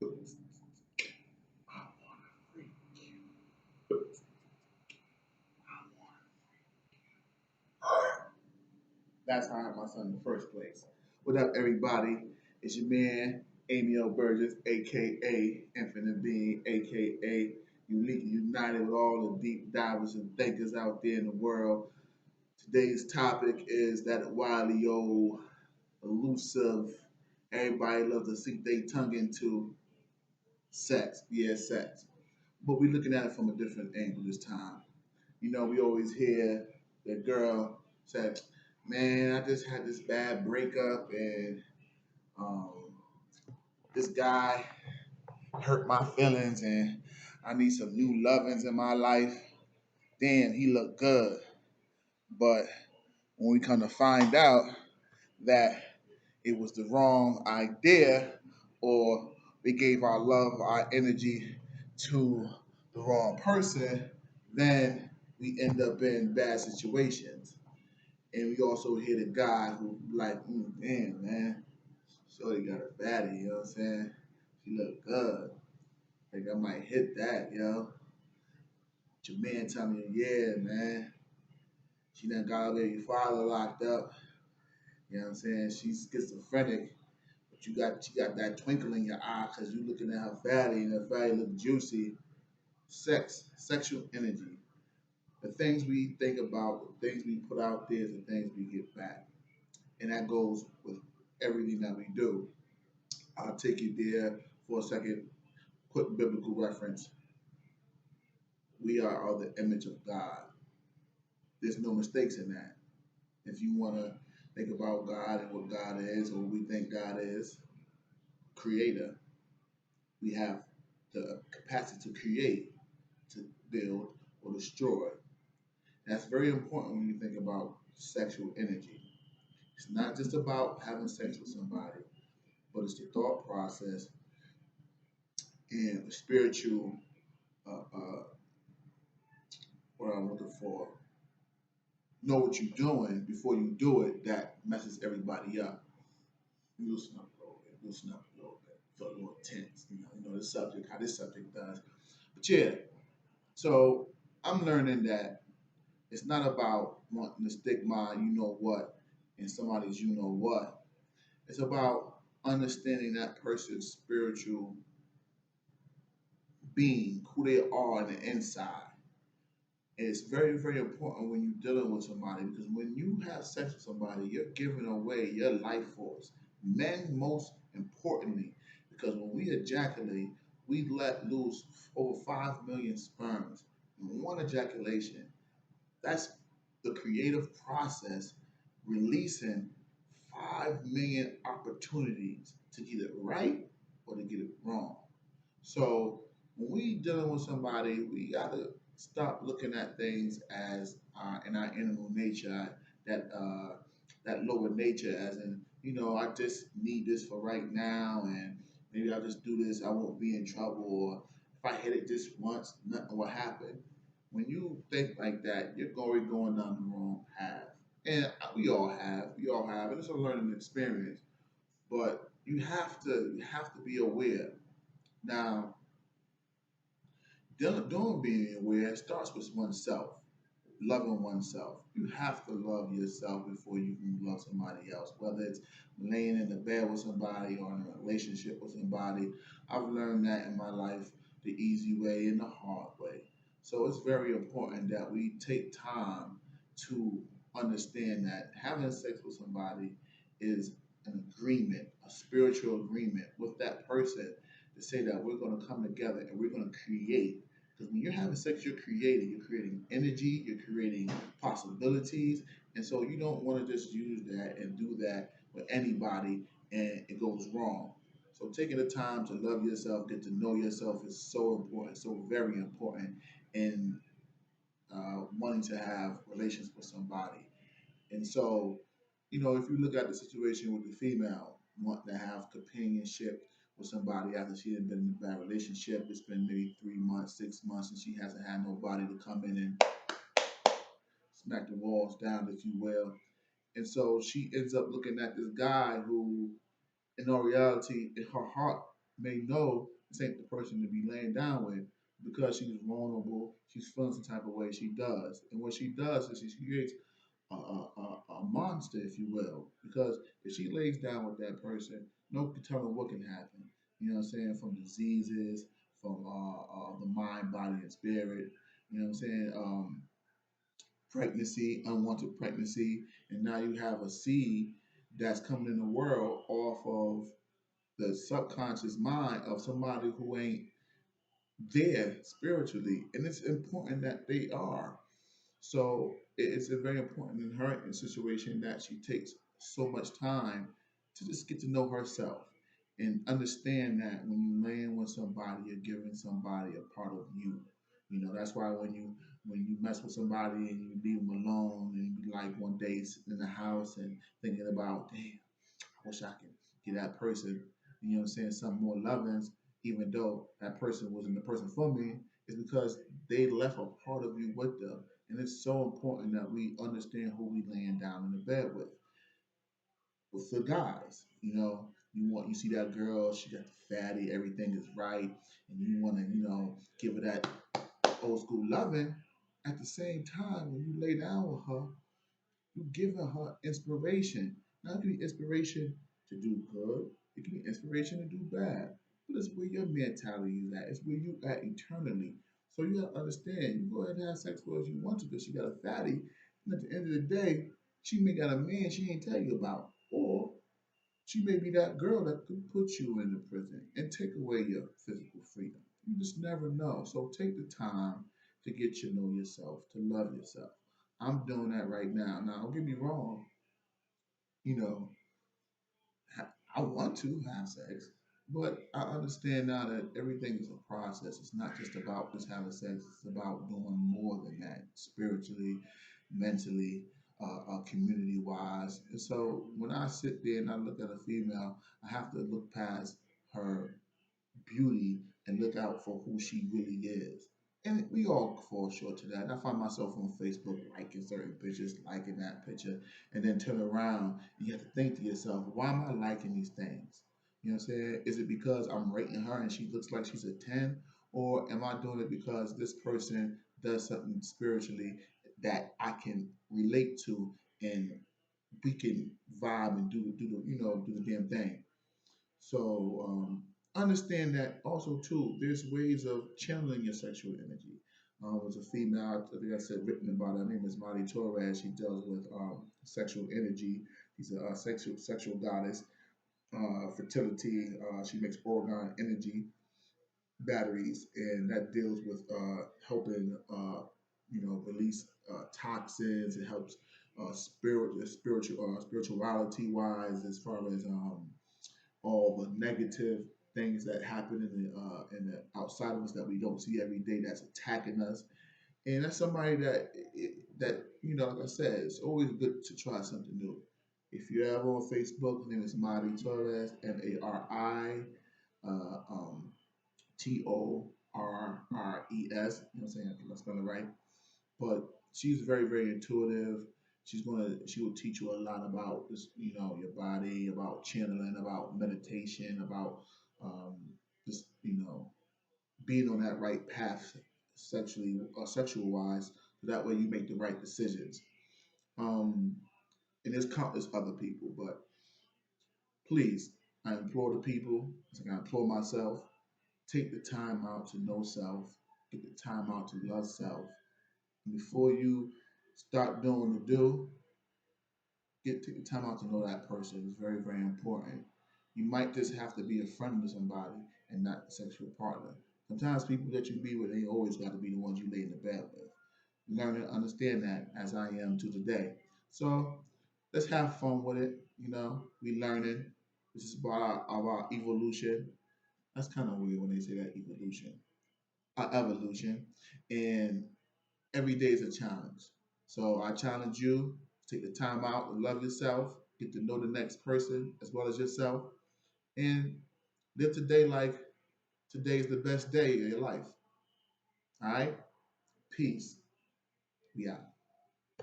I wanna freak you. I wanna. That's how I had my son in the first place. What up, everybody? It's your man, Amiel Burgess, aka Infinite Being, aka Unique and United with all the deep divers and thinkers out there in the world. Today's topic is that wily old, elusive, everybody loves to sink their tongue into sex. Yeah, sex. But we're looking at it from a different angle this time. You know, we always hear the girl say, "Man, I just had this bad breakup, and um, this guy hurt my feelings, and I need some new lovings in my life." Damn, he looked good, but when we come to find out that it was the wrong idea, or we gave our love, our energy to the wrong person, then we end up in bad situations. And we also hear the guy who like, damn man, Shorty got a baddie, you know what I'm saying? She look good. Think I might hit that, yo. But your man tell me, yeah, man. She done got her baby father locked up. You know what I'm saying? She's schizophrenic, but you got that twinkle in your eye because you looking at her fatty and her fatty look juicy. Sex, sexual energy. The things we think about, the things we put out there, is the things we get back. And that goes with everything that we do. I'll take you there for a second. Quick biblical reference. We are of the image of God. There's no mistakes in that. If you want to think about God and what God is, or what we think God is, creator, we have the capacity to create, to build, or destroy. That's very important when you think about sexual energy. It's not just about having sex with somebody, but it's the thought process and the spiritual, what I'm looking for, know what you're doing before you do it, that messes everybody up. Loosen up a little bit, loosen up a little bit, feel a little tense, the subject, how this subject does. But yeah, so I'm learning that it's not about wanting to stick my you know what in somebody's you know what. It's about understanding that person's spiritual being, who they are on the inside. And it's very, very important when you're dealing with somebody because when you have sex with somebody, you're giving away your life force. Men, most importantly, because when we ejaculate, we let loose over 5 million sperms in one ejaculation. That's the creative process releasing 5 million opportunities to get it right or to get it wrong. So when we dealing with somebody, we gotta stop looking at things as in our animal nature, that lower nature, as in I just need this for right now, and maybe I'll just do this. I won't be in trouble, or if I hit it just once, nothing will happen. When you think like that, you're going down the wrong path, and we all have, and it's a learning experience. But you have to be aware now. Doing being aware starts with oneself, loving oneself. You have to love yourself before you can love somebody else, whether it's laying in the bed with somebody or in a relationship with somebody. I've learned that in my life the easy way and the hard way. So it's very important that we take time to understand that having sex with somebody is an agreement, a spiritual agreement with that person to say that we're going to come together and we're going to create. Because when you're having sex, you're creating energy, you're creating possibilities. And so you don't want to just use that and do that with anybody and it goes wrong. So taking the time to love yourself, get to know yourself is so important, so very important in wanting to have relations with somebody. And so, if you look at the situation with the female wanting to have companionship with somebody after she had been in a bad relationship, it's been maybe 3 months, 6 months, and she hasn't had nobody to come in and smack the walls down, if you will. And so she ends up looking at this guy who, in all reality, in her heart, may know this ain't the person to be laying down with because she's vulnerable, she's feeling some type of way, she does. And what she does is she creates a monster, if you will, because if she lays down with that person, no can tell her what can happen. You know what I'm saying? From diseases, from the mind, body, and spirit. You know what I'm saying? Pregnancy, unwanted pregnancy, and now you have a seed that's coming in the world off of the subconscious mind of somebody who ain't there spiritually, and it's important that they are. So it's a very important in her situation that she takes so much time to just get to know herself and understand that when you land with somebody, you're giving somebody a part of you. You know, that's why when you mess with somebody and you leave them alone and you be like one day sitting in the house and thinking about, damn, I wish I could get that person, you know what I'm saying, some more lovings, even though that person wasn't the person for me, is because they left a part of you with them. And it's so important that we understand who we laying down in the bed with. With the guys, you see that girl, she got the fatty, everything is right, and you want to, give her that old school loving. At the same time, when you lay down with her, you're giving her inspiration. Now, it can be inspiration to do good. It can be inspiration to do bad. But it's where your mentality is at. It's where you at eternally. So you gotta understand. You go ahead and have sex with her if you want to, because she got a fatty. And at the end of the day, she may got a man she ain't tell you about, or she may be that girl that could put you in the prison and take away your physical freedom. You just never know. So take the time to get to know yourself, to love yourself. I'm doing that right now. Now, don't get me wrong. You know, I want to have sex, but I understand now that everything is a process. It's not just about just having sex. It's about doing more than that, spiritually, mentally, community wise. And so when I sit there and I look at a female, I have to look past her beauty and look out for who she really is. And we all fall short to that. And I find myself on Facebook liking certain pictures, liking that picture, and then turn around and you have to think to yourself, why am I liking these things? You know what I'm saying? Is it because I'm rating her and she looks like she's a 10? Or am I doing it because this person does something spiritually that I can relate to and we can vibe and do the damn thing? So understand that also too. There's ways of channeling your sexual energy. There's a female, I think I said written about her name is Marty Torres. She deals with sexual energy. She's a sexual goddess, fertility. She makes organ energy batteries, and that deals with helping release toxins. It helps spirituality wise as far as all the negative things that happen in the outside of us that we don't see every day that's attacking us. And that's somebody that like I said, it's always good to try something new. If you're ever on Facebook, her name is Mari Torres, Marres. You know what I'm saying? I think I spelled it right. But she's very, very intuitive. She will teach you a lot about this, your body, about channeling, about meditation, about um, just being on that right path sexually or sexual wise. So that way you make the right decisions. Um, and there's countless other people, but please, I implore the people, I implore myself, take the time out to know self, get the time out to love self. And before you start doing the do, take the time out to know that person. It's very, very important. You might just have to be a friend to somebody and not a sexual partner. Sometimes people that you be with ain't always got to be the ones you lay in the bed with. Learn to understand that as I am to today. So let's have fun with it. We learning. This is about our evolution. That's kind of weird when they say that evolution. Our evolution. And every day is a challenge. So I challenge you to take the time out to love yourself, get to know the next person as well as yourself, and live today like today is the best day of your life. All right? Peace. We out.